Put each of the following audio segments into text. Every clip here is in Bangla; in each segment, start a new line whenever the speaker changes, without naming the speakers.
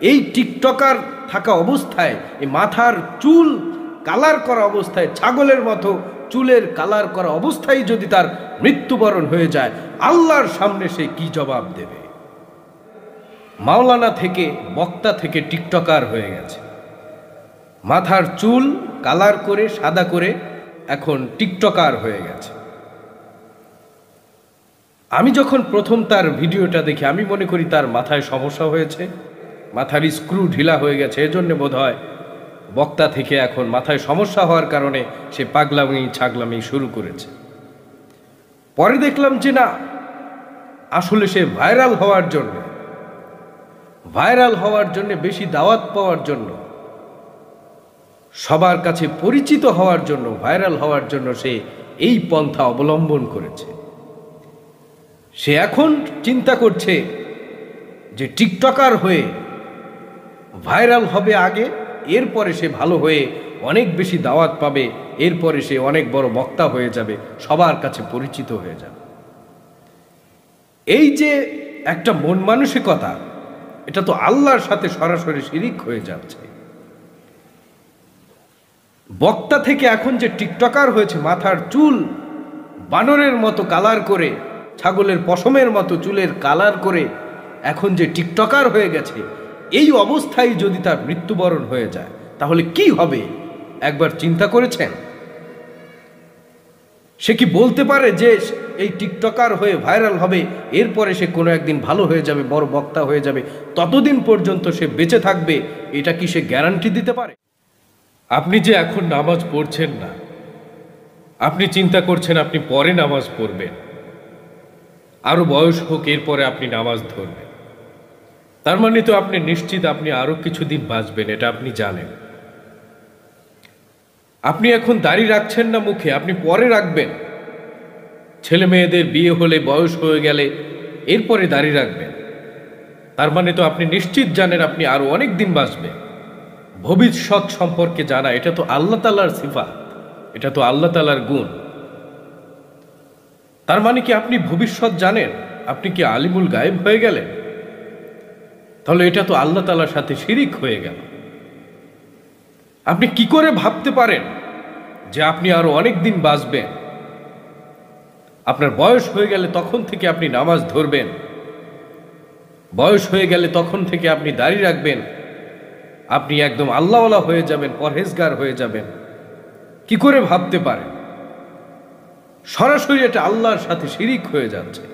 এই টিকটকার থাকা অবস্থায়, এই মাথার চুল কালার করা অবস্থায়, ছাগলের মতো চুলের কালার করা অবস্থায় যদি তার মৃত্যুবরণ হয়ে যায়, আল্লাহর সামনে সে কি জবাব দেবে? মাওলানা থেকে, বক্তা থেকে টিকটকার হয়ে গেছে। মাথার চুল কালার করে সাদা করে এখন টিকটকার হয়ে গেছে। আমি যখন প্রথম তার ভিডিওটা দেখি আমি মনে করি তার মাথায় সমস্যা হয়েছে, মাথার স্ক্রু ঢিলা হয়ে গেছে, এজন্য বোধহয় বক্তা থেকে এখন মাথায় সমস্যা হওয়ার কারণে সে পাগলামি ছাগলামি শুরু করেছে। পরে দেখলাম যে না, আসলে সে ভাইরাল হওয়ার জন্য, বেশি দাওয়াত পাওয়ার জন্য, সবার কাছে পরিচিত হওয়ার জন্য, ভাইরাল হওয়ার জন্য সে এই পন্থা অবলম্বন করেছে। সে এখন চিন্তা করছে যে টিকটকার হয়ে ভাইরাল হবে আগে, এরপরে সে ভালো হয়ে অনেক বেশি দাওয়াত পাবে, এরপরে সে অনেক বড় বক্তা হয়ে যাবে, সবার কাছে পরিচিত হয়ে যাবে। এই যে একটা মন মানসিকতা, এটা তো আল্লাহর সাথে সরাসরি শিরিক হয়ে যাচ্ছে। বক্তা থেকে এখন যে টিকটকার হয়েছে, মাথার চুল বানরের মতো কালার করে, ছাগলের পশমের মতো চুলের কালার করে এখন যে টিকটকার হয়ে গেছে, এই অবস্থায় যদি তার মৃত্যুবরণ হয়ে যায় তাহলে কি হবে? একবার চিন্তা করেছেন? সে কি বলতে পারে যে এই টিকটকার হয়ে ভাইরাল হবে, এরপরে সে কোনো একদিন ভালো হয়ে যাবে, বড় বক্তা হয়ে যাবে, ততদিন পর্যন্ত সে বেঁচে থাকবে? এটা কি সে গ্যারান্টি দিতে পারে? আপনি যে এখন নামাজ পড়ছেন না, আপনি চিন্তা করছেন আপনি পরে নামাজ পড়বেন, আরো বয়স হোক, এরপরে আপনি নামাজ ধরবেন, তার মানে তো আপনি নিশ্চিত আপনি আরো কিছুদিন বাঁচবেন, এটা আপনি জানেন। আপনি এখন দাড়ি রাখছেন না মুখে, আপনি পরে রাখবেন। ছেলে মেয়েদের বিয়ে হলে, বয়স হয়ে গেলে এরপরে দাড়ি রাখবেন, তার মানে তো আপনি নিশ্চিত জানেন আপনি আরো অনেক দিন বাঁচবেন। ভবিষ্যৎ সম্পর্কে জানা, এটা তো আল্লাহ তাআলার সিফাত, এটা তো আল্লাহ তাআলার গুণ। তার মানে কি আপনি ভবিষ্যৎ জানেন? আপনি কি আলিমুল গায়েব হয়ে গেলেন? তাহলে এটা তো আল্লাহ তাআলার সাথে শিরিক হয়ে গেল। আপনি কি করে ভাবতে পারেন যে আপনি আরো অনেক দিন বাঁচবেন? আপনার বয়স হয়ে গেলে তখন থেকে আপনি নামাজ ধরবেন, বয়স হয়ে গেলে তখন থেকে আপনি দাড়ি রাখবেন, আপনি একদম আল্লাহওয়ালা হয়ে যাবেন, পরহেজগার হয়ে যাবেন। কি করে ভাবতে পারেন? সরাসরি এটা আল্লাহর সাথে শিরিক হয়ে যাচ্ছে।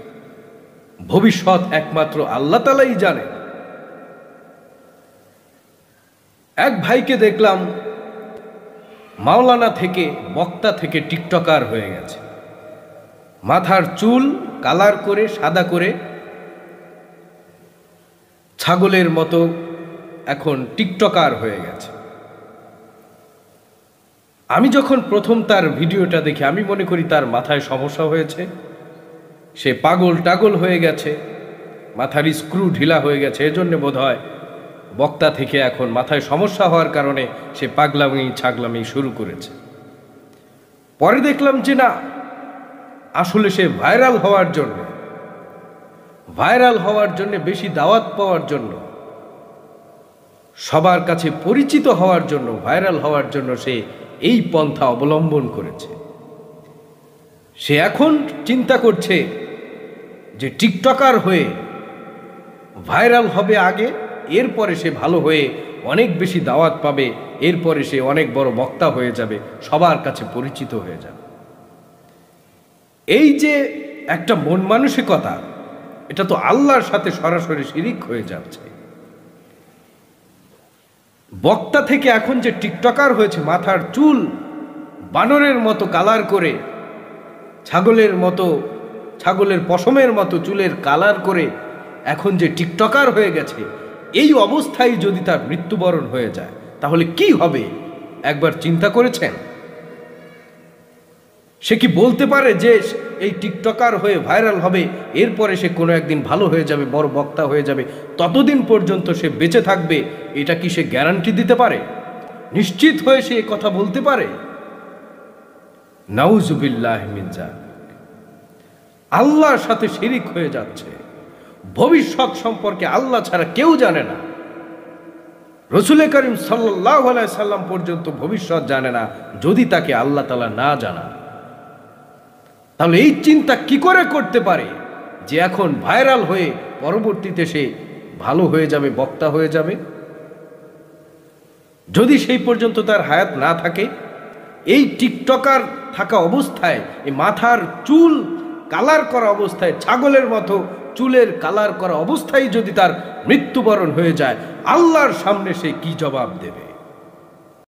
ভবিষ্যৎ একমাত্র আল্লাহ তাআলাই জানেন। এক ভাইকে দেখলাম মাওলানা থেকে, বক্তা থেকে টিকটকার হয়ে গেছে। মাথার চুল কালার করে সাদা করে ছাগলের মতো এখন টিকটকার হয়ে গেছে। আমি যখন প্রথম তার ভিডিওটা দেখি আমি মনে করি তার মাথায় সমস্যা হয়েছে, সে পাগল টাগল হয়ে গেছে, মাথার স্ক্রু ঢিলা হয়ে গেছে, এজন্য বোধহয় বক্তা থেকে এখন মাথায় সমস্যা হওয়ার কারণে সে পাগলামি ছাগলামি শুরু করেছে। পরে দেখলাম যে না, আসলে সে ভাইরাল হওয়ার জন্য, বেশি দাওয়াত পাওয়ার জন্য, সবার কাছে পরিচিত হওয়ার জন্য, ভাইরাল হওয়ার জন্য সে এই পন্থা অবলম্বন করেছে। সে এখন চিন্তা করছে যে টিকটকার হয়ে ভাইরাল হবে আগে, এরপরে সে ভালো হয়ে অনেক বেশি দাওয়াত পাবে, এরপরে সে অনেক বড় বক্তা হয়ে যাবে, সবার কাছে পরিচিত হয়ে যাবে। এই যে একটা মন মানসিকতা, এটা তো আল্লাহর সাথে সরাসরি শিরিক হয়ে যাচ্ছে। বক্তা থেকে এখন যে টিকটকার হয়েছে, মাথার চুল বানরের মতো কালার করে, ছাগলের পশমের মতো চুলের কালার করে এখন যে টিকটকার হয়ে গেছে, এই অবস্থায় যদি তার মৃত্যুবরণ হয়ে যায় তাহলে কি হবে? একবার চিন্তা করেছেন? সে কি বলতে পারে যে এই টিকটকার হয়ে ভাইরাল হবে, এরপরে সে কোনো একদিন ভালো হয়ে যাবে, বড় বক্তা হয়ে যাবে, ততদিন পর্যন্ত সে বেঁচে থাকবে? এটা কি সে গ্যারান্টি দিতে পারে? নিশ্চিত হয়ে সে কথা বলতে পারে? নাউজুবিল্লাহ মিন যালিক। আল্লাহর সাথে শিরিক হয়ে যাচ্ছে। ভবিষ্যৎ সম্পর্কে আল্লাহ ছাড়া কেউ জানে না। রসুল করিম সাল্লাল্লাহু আলাইহি সাল্লাম পর্যন্ত ভবিষ্যৎ জানে না যদি তাকে আল্লাহ তাআলা না জানান। তাহলে এই চিন্তা কি করে করতে পারে যে এখন ভাইরাল হয়ে পরবর্তীতে সে ভালো হয়ে যাবে, বক্তা হয়ে যাবে? যদি সেই পর্যন্ত তার হায়াত না থাকে, এই টিকটকার থাকা অবস্থায়, এই মাথার চুল কালার করা অবস্থায়, ছাগলের মতো চুলের কালার করা অবস্থায় যদি তার মৃত্যুবরণ হয়ে যায়, আল্লাহর সামনে সে কি জবাব দেবে?